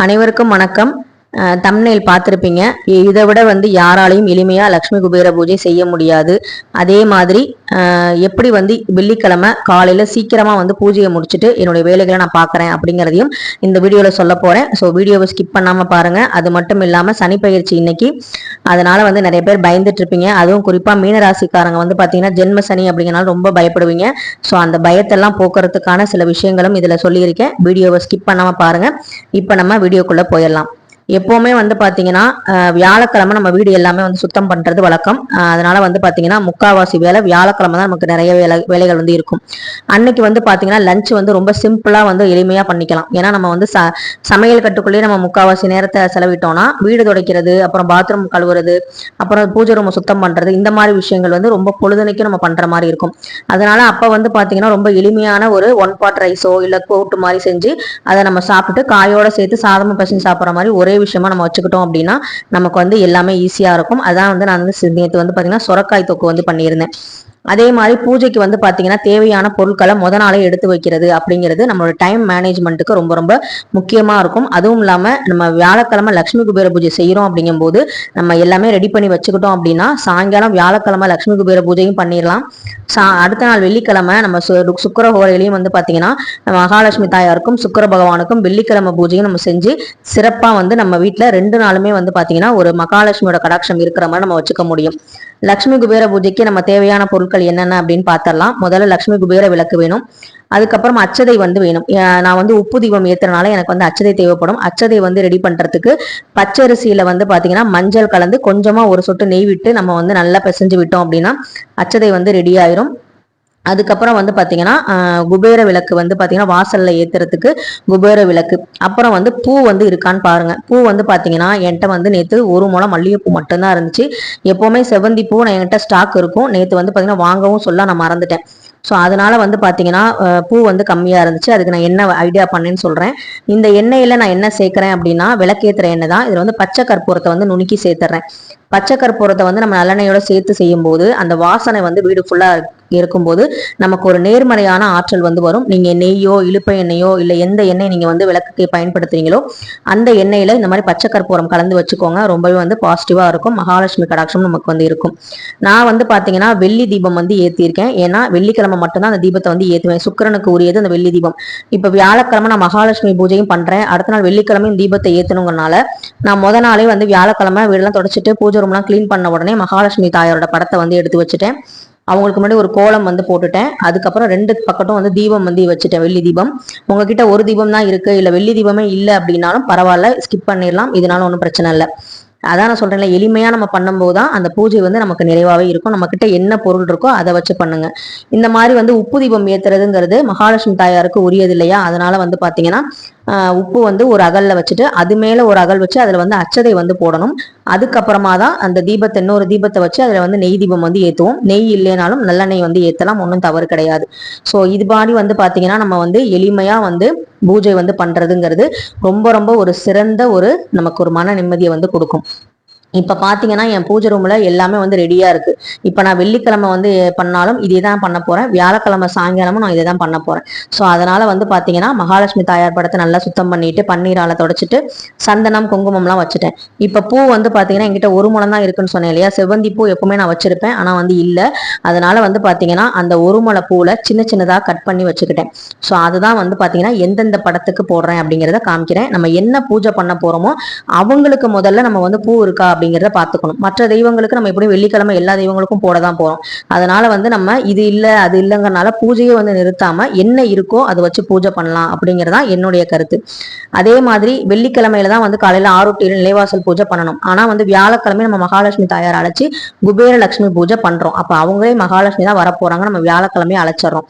அனைவருக்கும் வணக்கம். தம்ப்நெயில் பார்த்துருப்பீங்க. இதை விட யாராலையும் எளிமையாக லக்ஷ்மி குபேர பூஜை செய்ய முடியாது. அதே மாதிரி எப்படி வெள்ளிக்கிழமை காலையில் சீக்கிரமாக பூஜையை முடிச்சுட்டு என்னுடைய வேலைகளை நான் பார்க்குறேன் அப்படிங்கிறதையும் இந்த வீடியோவில் சொல்ல போகிறேன். ஸோ வீடியோவை ஸ்கிப் பண்ணாமல் பாருங்கள். அது மட்டும் இல்லாமல் சனி பயிற்சி இன்னைக்கு, அதனால் நிறைய பேர் பயந்துட்டு இருப்பீங்க. அதுவும் குறிப்பாக மீனராசிக்காரங்க பார்த்தீங்கன்னா ஜென்ம சனி அப்படிங்கிறனால ரொம்ப பயப்படுவீங்க. ஸோ அந்த பயத்தெல்லாம் போக்குறதுக்கான சில விஷயங்களும் இதில் சொல்லியிருக்கேன். வீடியோவை ஸ்கிப் பண்ணாமல் பாருங்கள். இப்போ நம்ம வீடியோக்குள்ளே போயிடலாம். எப்பவுமே பாத்தீங்கன்னா வியாழக்கிழமை நம்ம வீடு எல்லாமே சுத்தம் பண்றது வழக்கம். அதனால பாத்தீங்கன்னா முக்காவாசி வேலை வியாழக்கிழமை தான் நமக்கு நிறைய வேலைகள் இருக்கும். அன்னைக்கு பாத்தீங்கன்னா லஞ்ச் ரொம்ப சிம்பிளா எளிமையா பண்ணிக்கலாம். ஏன்னா நம்ம சமையல் கட்டுக்குள்ளேயே நம்ம முக்காவாசி நேரத்தை செலவிட்டோம்னா வீடு துடைக்கிறது, அப்புறம் பாத்ரூம் கழுவுறது, அப்புறம் பூஜை ரூம் சுத்தம் பண்றது, இந்த மாதிரி விஷயங்கள் ரொம்ப பொழுதுனைக்கும் நம்ம பண்ற மாதிரி இருக்கும். அதனால அப்ப பாத்தீங்கன்னா ரொம்ப எளிமையான ஒரு 1 pot ரைஸோ இல்ல கூட்டு மாதிரி செஞ்சு அதை நம்ம சாப்பிட்டு காயோட சேர்த்து சாதமும் பசங்க சாப்பிட்ற மாதிரி ஒரே விஷயமா நம்ம வச்சுக்கிட்டோம் அப்படின்னா நமக்கு எல்லாமே ஈஸியா இருக்கும். அதான் நான் நேற்று பாத்தீங்கன்னா சொரக்காய் தொக்கு பண்ணியிருந்தேன். அதே மாதிரி பூஜைக்கு பாத்தீங்கன்னா தேவையான பொருட்களை முத நாளே எடுத்து வைக்கிறது அப்படிங்கிறது நம்மளோட டைம் மேனேஜ்மெண்ட்டுக்கு ரொம்ப ரொம்ப முக்கியமா இருக்கும். அதுவும் இல்லாம நம்ம வியாழக்கிழமை லட்சுமி குபேர பூஜை செய்யறோம் அப்படிங்கும் போது நம்ம எல்லாமே ரெடி பண்ணி வச்சுக்கிட்டோம் அப்படின்னா சாயங்காலம் வியாழக்கிழமை லட்சுமி குபேர பூஜையும் பண்ணிடலாம். அடுத்த நாள் வெள்ளிக்கிழமை நம்ம சுக்கர ஹோரையிலையும் பாத்தீங்கன்னா மகாலட்சுமி தாயாருக்கும் சுக்கர பகவானுக்கும் வெள்ளிக்கிழமை பூஜையும் நம்ம செஞ்சு சிறப்பா நம்ம வீட்டுல 2 நாளுமே பாத்தீங்கன்னா ஒரு மகாலட்சுமியோட கடாட்சம் இருக்கிற மாதிரி நம்ம வச்சுக்க முடியும். லட்சுமி குபேர பூஜைக்கு நம்ம தேவையான பொருட்கள் என்னென்ன அப்படின்னு பார்த்தரலாம். முதல்ல லட்சுமி குபேர விளக்கு வேணும். அதுக்கப்புறம் அச்சதை வேணும். நான் உப்பு தீபம் ஏத்துறனால எனக்கு அச்சதை தேவைப்படும். அச்சதை ரெடி பண்றதுக்கு பச்சரிசியில பாத்தீங்கன்னா மஞ்சள் கலந்து கொஞ்சமா ஒரு சொட்டு நெய் விட்டு நம்ம நல்லா பிசைஞ்சு விட்டோம் அப்படின்னா அச்சதை ரெடி ஆயிரும். அதுக்கப்புறம் பாத்தீங்கன்னா குபேர விளக்கு பாத்தீங்கன்னா வாசல்ல ஏத்துறதுக்கு குபேர விளக்கு. அப்புறம் பூ இருக்கான்னு பாருங்க. பூ பாத்தீங்கன்னா என்கிட்ட நேத்து 1 முழம் மல்லிகைப்பூ மட்டும்தான் இருந்துச்சு. எப்பவுமே செவந்தி பூ என்கிட்ட ஸ்டாக் இருக்கும். நேத்து பாத்தீங்கன்னா வாங்கவும் சொல்ல நான் மறந்துட்டேன். ஸோ அதனால பாத்தீங்கன்னா பூ கம்மியா இருந்துச்சு. அதுக்கு நான் என்ன ஐடியா பண்ணேன்னு சொல்றேன். இந்த எண்ணெயில நான் என்ன சேர்க்கிறேன் அப்படின்னா விளக்கேத்துற எண்ணெய் தான். இதுல பச்சை கற்பூரத்தை நுணுக்கி சேர்த்துறேன். பச்சை கற்பூரத்தை நம்ம நல்லெண்ணெயோட சேர்த்து செய்யும் போது அந்த வாசனை வீடு ஃபுல்லா இருக்கும்போது நமக்கு ஒரு நேர்மறையான ஆற்றல் வரும். நீங்க நெய்யோ இழுப்பை எண்ணெயோ இல்ல எந்த எண்ணெய் நீங்க விளக்குக்கு பயன்படுத்துறீங்களோ அந்த எண்ணெயில இந்த மாதிரி பச்சை கற்பூரம் கலந்து வச்சுக்கோங்க. ரொம்பவே பாசிட்டிவா இருக்கும். மகாலட்சுமி கடாட்சம் நமக்கு இருக்கும். நான் பாத்தீங்கன்னா வெள்ளி தீபம் ஏத்திருக்கேன். ஏன்னா வெள்ளிக்கிழமை மட்டும்தான் அந்த தீபத்தை ஏத்துவேன். சுக்கிரனுக்கு உரியது அந்த வெள்ளி தீபம். இப்ப வியாழக்கிழமை நான் மகாலட்சுமி பூஜையும் பண்றேன். அடுத்த நாள் வெள்ளிக்கிழமையும் தீபத்தை ஏத்தணுங்கனால நான் முத நாளே வியாழக்கிழமை வீடெல்லாம் தொடச்சிட்டு பூஜை ரூம்லாம் கிளீன் பண்ண உடனே மகாலட்சுமி தாயாரோட படத்தை எடுத்து வச்சுட்டேன். அவங்களுக்கு முன்னாடி ஒரு கோலம் போட்டுட்டேன். அதுக்கப்புறம் 2 பக்கட்டும் தீபம் வச்சுட்டேன். வெள்ளி தீபம். உங்ககிட்ட ஒரு தீபம் தான் இருக்கு, இல்ல வெள்ளி தீபமே இல்லை அப்படின்னாலும் பரவாயில்ல, ஸ்கிப் பண்ணிடலாம். இதனால ஒன்றும் பிரச்சனை இல்லை. அதான் நான் சொல்றேன்ல, எளிமையா நம்ம பண்ணும்போது தான் அந்த பூஜை நமக்கு நிறைவாவே இருக்கும். நம்ம கிட்ட என்ன பொருள் இருக்கோ அதை வச்சு பண்ணுங்க. இந்த மாதிரி உப்பு தீபம் ஏத்துறதுங்கிறது மகாலட்சுமி தாயாருக்கு உரியது இல்லையா? அதனால பாத்தீங்கன்னா உப்பு ஒரு அகல்ல வச்சுட்டு அது மேல ஒரு அகல் வச்சு அதுல அச்சதை போடணும். அதுக்கப்புறமா தான் அந்த தீபத்தை இன்னொரு தீபத்தை வச்சு அதுல நெய் தீபம் ஏத்துவோம். நெய் இல்லைனாலும் நல்லெண்ணெய் ஏத்தலாம், ஒன்றும் தவறு கிடையாது. ஸோ இது மாதிரி பாத்தீங்கன்னா நம்ம எளிமையா பூஜை பண்றதுங்கிறது ரொம்ப ரொம்ப ஒரு சிறந்த நமக்கு ஒரு மன நிம்மதியை கொடுக்கும். இப்ப பாத்தீங்கன்னா என் பூஜை ரூம்ல எல்லாமே ரெடியா இருக்கு. இப்ப நான் வெள்ளிக்கிழமை பண்ணாலும் இதே தான் பண்ண போறேன். வியாழக்கிழமை சாயங்காலமும் நான் இதை தான் பண்ண போறேன். ஸோ அதனால பாத்தீங்கன்னா மகாலட்சுமி தாயார் படத்தை நல்லா சுத்தம் பண்ணிட்டு பன்னீரால தொடச்சிட்டு சந்தனம் குங்குமம்லாம் வச்சுட்டேன். இப்ப பூ பாத்தீங்கன்னா என்கிட்ட 1 முழம் தான் இருக்குன்னு சொன்னேன் இல்லையா? செவ்வந்தி பூ எப்பவுமே நான் வச்சிருப்பேன், ஆனா இல்ல. அதனால பாத்தீங்கன்னா அந்த 1 முழ பூல சின்ன சின்னதா கட் பண்ணி வச்சுக்கிட்டேன். ஸோ அதுதான் பாத்தீங்கன்னா எந்தெந்த படத்துக்கு போடுறேன் அப்படிங்கிறத காமிக்கிறேன். நம்ம என்ன பூஜை பண்ண போறோமோ அவங்களுக்கு முதல்ல நம்ம பூ இருக்கா அப்படிங்கிறத பாத்துக்கணும். மற்ற தெய்வங்களுக்கு நம்ம எப்படியும் வெள்ளிக்கிழமை எல்லா தெய்வங்களுக்கும் போடதான் போறோம். அதனால நம்ம இது இல்ல அது இல்லைங்கிறனால பூஜையை நிறுத்தாம என்ன இருக்கோ அதை வச்சு பூஜை பண்ணலாம் அப்படிங்கறதா என்னுடைய கருத்து. அதே மாதிரி வெள்ளிக்கிழமையில தான் காலையில 6 to 7 நிலைவாசல் பூஜை பண்ணணும். ஆனா வியாழக்கிழமை நம்ம மகாலட்சுமி தாயார் அழைச்சி குபேர லட்சுமி பூஜை பண்றோம். அப்ப அவங்களே மகாலட்சுமி தான் வரப்போறாங்க, நம்ம வியாழக்கிழமையை அழைச்சிடறோம்.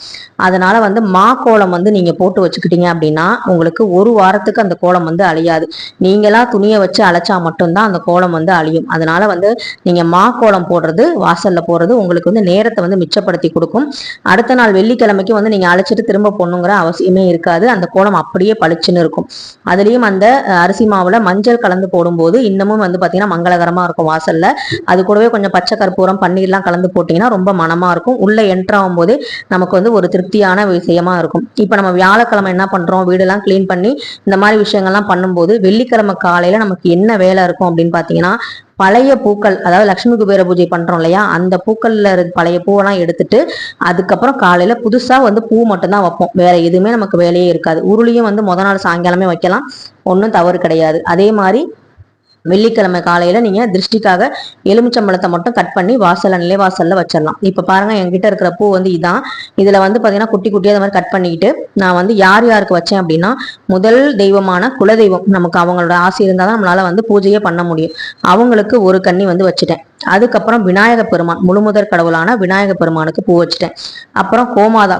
அதனால மா கோலம் நீங்க போட்டு வச்சுக்கிட்டீங்க அப்படின்னா உங்களுக்கு 1 வாரத்துக்கு அந்த கோலம் அழியாது. நீங்களா துணியை வச்சு அழைச்சா மட்டும்தான் அந்த கோலம் அழியும். அதனால வந்து நீங்க கோலம் போடுறது, வாசல்ல போடுறது உங்களுக்கு வந்து நேரத்தை வந்து மிச்சப்படுத்தி கொடுக்கும். அடுத்த நாள் வெள்ளிக்கிழமைக்கு வந்து நீங்க அழைச்சிட்டு திரும்ப போடணுங்கிற அவசியமே இருக்காது. அந்த கோலம் அப்படியே பளிச்சுன்னு இருக்கும். அதுலயும் அந்த அரிசி மாவுல மஞ்சள் கலந்து போடும்போது இன்னமும் வந்து பாத்தீங்கன்னா மங்களகரமா இருக்கும் வாசல்ல. அது கூடவே கொஞ்சம் பச்சை கற்பூரம் பன்னீர்லாம் கலந்து போட்டீங்கன்னா ரொம்ப மனமா இருக்கும். உள்ள என்ட்ரு ஆகும் போது நமக்கு வந்து ஒரு திருப்தியான விஷயமா இருக்கும். இப்ப நம்ம வியாழக்கிழமை என்ன பண்றோம், வீடெல்லாம் கிளீன் பண்ணி இந்த மாதிரி விஷயங்கள்லாம் பண்ணும்போது வெள்ளிக்கிழமை காலையில நமக்கு என்ன வேலை இருக்கும் அப்படின்னு பாத்தீங்கன்னா, பழைய பூக்கள், அதாவது லட்சுமி குபேர பூஜை பண்றோம் இல்லையா, அந்த பூக்கள்ல பழைய பூவெல்லாம் எடுத்துட்டு அதுக்கப்புறம் காலையில புதுசா வந்து பூ மட்டும்தான் வைப்போம். வேற எதுவுமே நமக்கு வேலையே இருக்காது. உருளியும் வந்து முத நாள் சாயங்காலமே வைக்கலாம், ஒன்றும் தவறு கிடையாது. அதே மாதிரி வெள்ளிக்கிழமை காலையில நீங்க திருஷ்டிக்காக எலுமிச்சம்பழத்தை மட்டும் கட் பண்ணி வாசல்ல நிலைவாசல்ல வச்சிடலாம். இப்ப பாருங்க என்கிட்ட இருக்கிற பூ வந்து இதான். இதுல வந்து பாத்தீங்கன்னா குட்டி குட்டியா மாதிரி கட் பண்ணிக்கிட்டு நான் வந்து யார் யாருக்கு வச்சேன் அப்படின்னா, முதல் தெய்வமான குலதெய்வம், நமக்கு அவங்களோட ஆசை இருந்தாதான் நம்மளால வந்து பூஜையே பண்ண முடியும், அவங்களுக்கு ஒரு கன்னி வந்து வச்சுட்டேன். அதுக்கப்புறம் விநாயக பெருமான், முழுமுதற் கடவுளான விநாயக பெருமானுக்கு பூ வச்சுட்டேன். அப்புறம்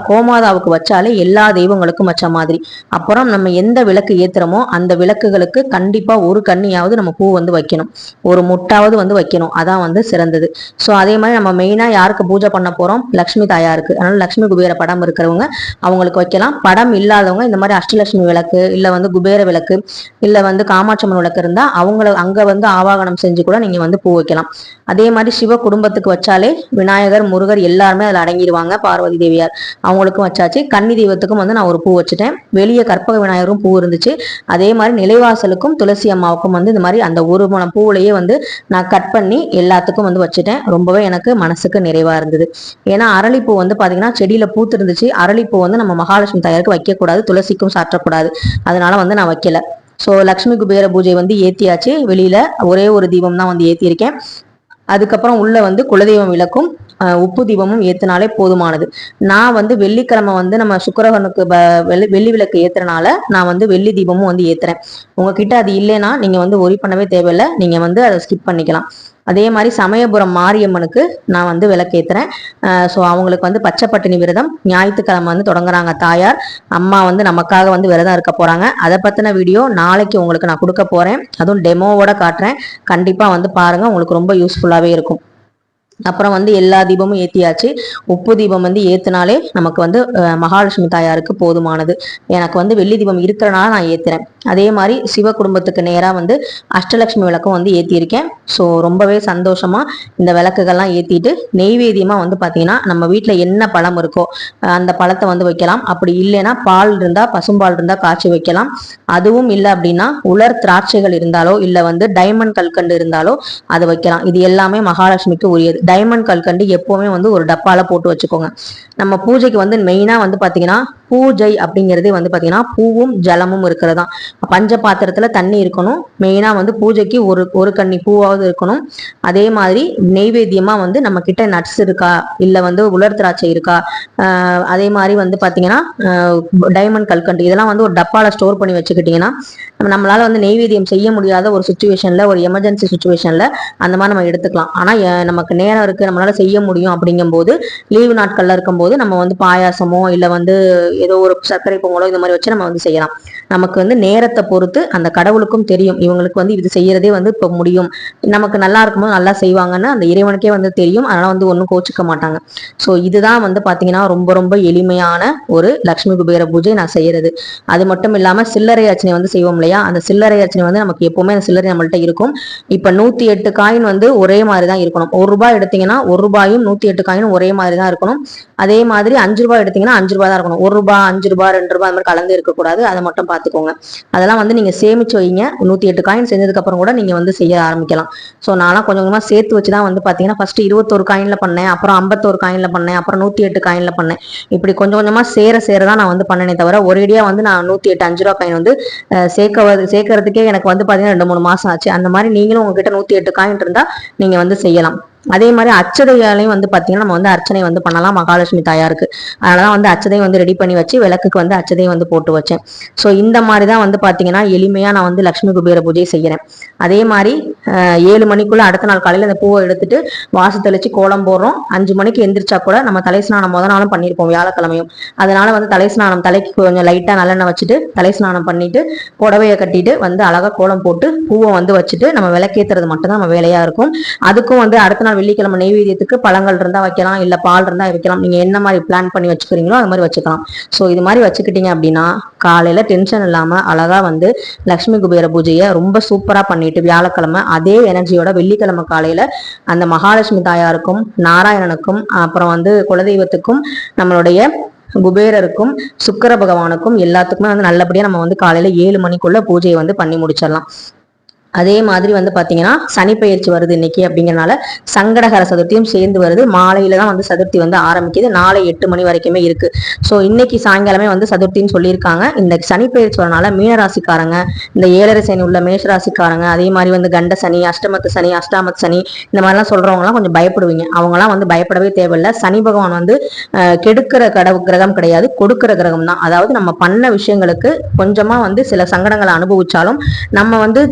கோமாதாவுக்கு வச்சாலே எல்லா தெய்வங்களுக்கும் வச்ச மாதிரி. அப்புறம் நம்ம எந்த விளக்கு ஏத்துறோமோ அந்த விளக்குகளுக்கு கண்டிப்பா ஒரு கன்னியாவது நம்ம பூ வந்து வைக்கணும், ஒரு முட்டாவது வந்து வைக்கணும். அதான் வந்து சிறந்தது. ஸோ அதே மாதிரி நம்ம மெயினா யாருக்கு பூஜை பண்ண போறோம், லட்சுமி தாயாருக்கு. அதனால லட்சுமி குபேர படம் இருக்கிறவங்க அவங்களுக்கு வைக்கலாம். படம் இல்லாதவங்க இந்த மாதிரி அஷ்டலட்சுமி விளக்கு, இல்ல வந்து குபேர விளக்கு, இல்ல வந்து காமாட்சம்மன் விளக்கு இருந்தா அவங்கள அங்க வந்து ஆவாகனம் செஞ்சு கூட நீங்க வந்து பூ வைக்கலாம். அதே மாதிரி சிவ குடும்பத்துக்கு வச்சாலே விநாயகர் முருகர் எல்லாருமே அதில் அடங்கிடுவாங்க. பார்வதி தேவியார் அவங்களுக்கும் வச்சாச்சு. கன்னி தெய்வத்துக்கும் வந்து நான் ஒரு பூ வச்சுட்டேன். வெளியே கற்பக விநாயகரும் பூ இருந்துச்சு. அதே மாதிரி நிலைவாசலுக்கும் துளசி அம்மாவுக்கும் வந்து இந்த மாதிரி அந்த ஒரு முளம் பூவிலேயே வந்து நான் கட் பண்ணி எல்லாத்துக்கும் வந்து வச்சுட்டேன். ரொம்பவே எனக்கு மனசுக்கு நிறைவா இருந்தது. ஏன்னா அரளிப்பூ வந்து பாத்தீங்கன்னா செடியில பூத்து இருந்துச்சு. அரளிப்பூ வந்து நம்ம மகாலட்சுமி தாயாருக்கு வைக்கக்கூடாது, துளசிக்கும் சாற்றக்கூடாது. அதனால வந்து நான் வைக்கல. ஸோ லக்ஷ்மி குபேர பூஜை வந்து ஏத்தியாச்சு. வெளியில ஒரே ஒரு தீபம் தான் வந்து ஏத்தியிருக்கேன். அதுக்கப்புறம் உள்ள வந்து குலதெய்வம் விளக்கும் உப்பு தீபமும் ஏத்தினாலே போதுமானது. நான் வந்து வெள்ளிக்கிழமை வந்து நம்ம சுக்கிரகனுக்கு வெள்ளி விளக்கு ஏத்துறனால நான் வந்து வெள்ளி தீபமும் வந்து ஏத்துறேன். உங்ககிட்ட அது இல்லைன்னா நீங்க வந்து ஒரி பண்ணவே தேவையில்லை, நீங்க வந்து அதை ஸ்கிப் பண்ணிக்கலாம். அதே மாதிரி சமயபுரம் மாரியம்மனுக்கு நான் வந்து விளக்கேத்துறேன். ஸோ அவங்களுக்கு வந்து பச்சை பட்டினி விரதம் ஞாயிற்றுக்கிழமை வந்து தொடங்குறாங்க. தாயார் அம்மா வந்து நமக்காக வந்து விரதம் இருக்க போறாங்க. அதை பத்தின வீடியோ நாளைக்கு உங்களுக்கு நான் கொடுக்க போறேன். அதுவும் டெமோவோட காட்டுறேன். கண்டிப்பா வந்து பாருங்க, உங்களுக்கு ரொம்ப யூஸ்ஃபுல்லாவே இருக்கும். அப்புறம் வந்து எல்லா தீபமும் ஏத்தியாச்சு. உப்பு தீபம் வந்து ஏத்தினாலே நமக்கு வந்து மகாலட்சுமி தாயாருக்கு போதுமானது. எனக்கு வந்து வெள்ளி தீபம் இருக்கிறனால நான் ஏத்துறேன். அதே மாதிரி சிவ குடும்பத்துக்கு நேரா வந்து அஷ்டலட்சுமி விளக்கும் வந்து ஏத்தியிருக்கேன். ஸோ ரொம்பவே சந்தோஷமா இந்த விளக்குகள்லாம் ஏத்திட்டு நெய்வேத்தியமா வந்து பாத்தீங்கன்னா நம்ம வீட்டுல என்ன பழம் இருக்கோ அந்த பழத்தை வந்து வைக்கலாம். அப்படி இல்லைன்னா பால் இருந்தா, பசும்பால் இருந்தா காய்ச்சி வைக்கலாம். அதுவும் இல்லை அப்படின்னா உலர் திராட்சைகள் இருந்தாலோ இல்ல வந்து டைமண்ட் கல்கண்டு இருந்தாலோ அதை வைக்கலாம். இது எல்லாமே மகாலட்சுமிக்கு உரியது. டைமண்ட் கல்கண்டு எப்பவுமே வந்து ஒரு டப்பால போட்டு வச்சுக்கோங்க. நம்ம பூஜைக்கு வந்து மெயினா வந்து பாத்தீங்கன்னா பூஜை அப்படிங்கிறதே வந்து பாத்தீங்கன்னா பூவும் ஜலமும் இருக்கிறதா. பஞ்ச பாத்திரத்துல தண்ணி இருக்கணும். மெயினா வந்து பூஜைக்கு ஒரு கன்னி பூவாவது இருக்கணும். அதே மாதிரி நெய்வேத்தியமா வந்து நம்ம கிட்ட நட்ஸ் இருக்கா, இல்ல வந்து உலர் திராட்சை இருக்கா, அதே மாதிரி வந்து பாத்தீங்கன்னா டைமண்ட் கல்கண்டு இதெல்லாம் வந்து ஒரு டப்பால ஸ்டோர் பண்ணி வச்சுக்கிட்டீங்கன்னா நம்மளால வந்து நெய்வேத்தியம் செய்ய முடியாத ஒரு சுச்சுவேஷன்ல, ஒரு எமர்ஜென்சி சுச்சுவேஷன்ல அந்த மாதிரி நம்ம எடுத்துக்கலாம். ஆனா நமக்கு நேரம் இருக்கு, நம்மளால செய்ய முடியும் அப்படிங்கும் போது லீவு நாட்கள்ல இருக்கும் போது நம்ம வந்து பாயாசமோ இல்ல வந்து ஏதோ ஒரு சர்க்கரை பொங்கலோ இந்த மாதிரி வச்சு நம்ம வந்து செய்யலாம். நமக்கு வந்து நேரத்தை பொறுத்து அந்த கடவுளுக்கும் தெரியும் இவங்களுக்கு வந்து இது செய்யறதே வந்து இப்ப முடியும், நமக்கு நல்லா இருக்கும்போது நல்லா செய்வாங்கன்னு அந்த இறைவனுக்கே வந்து தெரியும். அதனால வந்து ஒன்றும் கோச்சிக்க மாட்டாங்க. ஸோ இதுதான் வந்து பாத்தீங்கன்னா ரொம்ப ரொம்ப எளிமையான ஒரு லட்சுமி குபேர பூஜை நான் செய்யறது. அது மட்டும் இல்லாம சில்லறை அர்ச்சனை வந்து செய்வோம் இல்லையா, அந்த சில்லறை அர்ச்சனை வந்து நமக்கு எப்பவுமே அந்த சில்லறை நம்மள்ட்ட இருக்கும். இப்ப 108 காயின் வந்து ஒரே மாதிரி தான் இருக்கணும். ₹1 எடுத்தீங்கன்னா ₹1 108 காயினும் ஒரே மாதிரி தான் இருக்கணும். அதே மாதிரி ₹5 எடுத்தீங்கன்னா ₹5 தான் இருக்கணும். ₹1 ₹5 ₹2 அந்த மாதிரி கலந்து இருக்கக்கூடாது. அதை மட்டும் பார்த்துக்கோங்க. அதெல்லாம் வந்து நீங்க சேமிச்சு வைங்க. 108 காயின் செஞ்சதுக்கு அப்புறம் கூட நீங்க வந்து செய்ய ஆரம்பிக்கலாம். ஸோ நான்லாம் கொஞ்சம் கொஞ்சமா சேர்த்து வச்சுதான் வந்து பாத்தீங்கன்னா ஃபர்ஸ்ட் 21 காயின்ல பண்ணேன், அப்புறம் 51 காயின்ல பண்ணேன், அப்புறம் 108 காயின்ல பண்ணேன். இப்படி கொஞ்சம் கொஞ்சமா சேரதான் நான் வந்து பண்ணனே தவிர ஒரேடியா வந்து நான் 108 ₹5 காயின் வந்து சேர்க்கறதுக்கே எனக்கு வந்து பாத்தீங்கன்னா 2-3 மாசம் ஆச்சு. அந்த மாதிரி நீங்களும் உங்ககிட்ட 108 காயின் இருந்தா நீங்க வந்து செய்யலாம். அதே மாதிரி அச்சதையாலையும் வந்து பாத்தீங்கன்னா நம்ம வந்து அர்ச்சனை வந்து பண்ணலாம் மகாலட்சுமி தாயாருக்கு. அதனாலதான் வந்து அச்சதை வந்து ரெடி பண்ணி வச்சு விளக்குக்கு வந்து அச்சதையும் வந்து போட்டு வச்சேன். ஸோ இந்த மாதிரிதான் வந்து பாத்தீங்கன்னா எளிமையா நான் வந்து லட்சுமி குபேர பூஜை செய்யறேன். அதே மாதிரி 7 மணிக்குள்ள அடுத்த நாள் காலையில அந்த பூவை எடுத்துட்டு வாச தெளிச்சு கோலம் போடுறோம். 5 மணிக்கு எந்திரிச்சா கூட நம்ம தலை ஸ்நானம் முத நாளும் பண்ணியிருப்போம் வியாழக்கிழமையும். அதனால வந்து தலை ஸ்நானம், தலைக்கு கொஞ்சம் லைட்டா நல்லெண்ணெய் வச்சுட்டு தலை ஸ்நானம் பண்ணிட்டு புடவையை கட்டிட்டு வந்து அழகா கோலம் போட்டு பூவை வந்து வச்சுட்டு நம்ம விளக்கேத்துறது மட்டும்தான் நம்ம வேலையா இருக்கும். அதுக்கும் வந்து அடுத்த நாள் வெள்ளிக்கிழமை நெய்வேத்தியத்துக்கு பழங்கள் இருந்தா வைக்கலாம், இல்ல பால் இருந்தா வைக்கலாம். நீங்க என்ன மாதிரி பிளான் பண்ணி வச்சுக்கிறீங்களோ அது மாதிரி வச்சுக்கலாம். ஸோ இது மாதிரி வச்சுக்கிட்டீங்க அப்படின்னா காலையில டென்ஷன் இல்லாம அழகா வந்து லட்சுமி குபேர பூஜையை ரொம்ப சூப்பரா பண்ணிட்டு வியாழக்கிழமை அதே எனர்ஜியோட வெள்ளிக்கிழமை காலையில அந்த மகாலட்சுமி தாயாருக்கும் நாராயணனுக்கும் அப்புறம் வந்து குலதெய்வத்துக்கும் நம்மளுடைய குபேரருக்கும் சுக்கிர பகவானுக்கும் எல்லாத்துக்குமே வந்து நல்லபடியா நம்ம வந்து காலையில 7 மணிக்குள்ள பூஜையை வந்து பண்ணி முடிச்சிடலாம். அதே மாதிரி வந்து பாத்தீங்கன்னா சனி பெயர்ச்சி வருது இன்னைக்கு அப்படிங்கறனால சங்கடகர சதுர்த்தியும் சேர்ந்து வருது. மாலையில தான் வந்து சதுர்த்தி வந்து ஆரம்பிக்குது. நாளை 8 மணி வரைக்குமே இருக்கு. ஸோ இன்னைக்கு சாயங்காலமே வந்து சதுர்த்தின்னு சொல்லியிருக்காங்க. இந்த சனி பெயர்ச்சி வரனால மீனராசிக்காரங்க, இந்த 7.5 சனி உள்ள மேஷராசிக்காரங்க, அதே மாதிரி வந்து கண்ட சனி, அஷ்டமத்து சனி, அஷ்டாமத்து சனி இந்த மாதிரிலாம் சொல்றவங்கலாம் கொஞ்சம் பயப்படுவீங்க. அவங்கலாம் வந்து பயப்படவே தேவையில்லை. சனி பகவான் வந்து கெடுக்கிற கிரகம் கிடையாது, கொடுக்கிற கிரகம் தான். அதாவது நம்ம பண்ண விஷயங்களுக்கு கொஞ்சமா வந்து சில சங்கடங்களை அனுபவிச்சாலும் நம்ம வந்து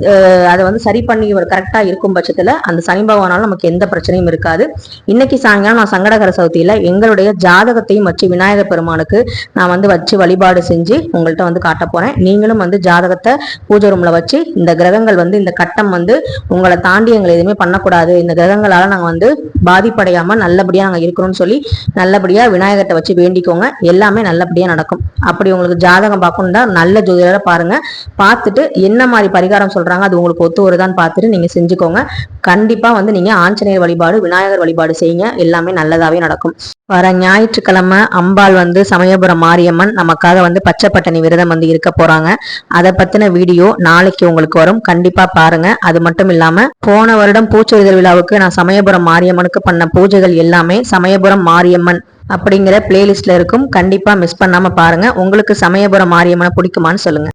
அதை வந்து சரி பண்ணி கரெக்டா இருக்கும் பட்சத்துல அந்த சனி பகவானாலும் நமக்கு எந்த பிரச்சனையும் இருக்காது. இன்னைக்கு சாயங்காலம் நான் சங்கடகர சதுர்த்தியில எங்களுடைய ஜாதகத்தையும் வச்சு விநாயகர் பெருமானுக்கு நான் வந்து வச்சு வழிபாடு செஞ்சு உங்கள்கிட்ட வந்து காட்ட போறேன். நீங்களும் வந்து ஜாதகத்தை பூஜை ரூம்ல வச்சு இந்த கிரகங்கள் வந்து இந்த கட்டம் வந்து உங்களை தாண்டி எங்களை எதுவுமே பண்ணக்கூடாது, இந்த கிரகங்களால நாங்க வந்து பாதிப்படையாம நல்லபடியா நாங்க இருக்கணும்னு சொல்லி நல்லபடியா விநாயகத்தை வச்சு வேண்டிக்கோங்க. எல்லாமே நல்லபடியா நடக்கும். அப்படி உங்களுக்கு ஜாதகம் பார்க்கணும்னா நல்ல ஜோதிடரை பாருங்க. பார்த்துட்டு என்ன மாதிரி பரிகாரம் சொல்றாங்க அது உங்களுக்கு ஒத்து வருதான்னு பார்த்துட்டு நீங்க செஞ்சுக்கோங்க. கண்டிப்பா வந்து நீங்க ஆஞ்சநேயர் வழிபாடு, விநாயகர் வழிபாடு செய்யுங்க. எல்லாமே நல்லதாவே நடக்கும். வர ஞாயிற்றுக்கிழமை அம்பாள் வந்து சமயபுரம் மாரியம்மன் நமக்காக வந்து பச்சை பட்டணி விரதம் வந்து இருக்க போறாங்க. அதை பத்தின வீடியோ நாளைக்கு உங்களுக்கு வரும், கண்டிப்பா பாருங்க. அது மட்டும் இல்லாம போன வருடம் பூச்சொரிதல் விழாவுக்கு நான் சமயபுரம் மாரியம்மனுக்கு பண்ண பூஜைகள் எல்லாமே சமயபுரம் மாரியம்மன் அப்படிங்கிற பிளேலிஸ்ட்ல இருக்கும். கண்டிப்பா மிஸ் பண்ணாம பாருங்க. உங்களுக்கு சமயபுரம் மாரியம்மனை பிடிக்குமான்னு சொல்லுங்க.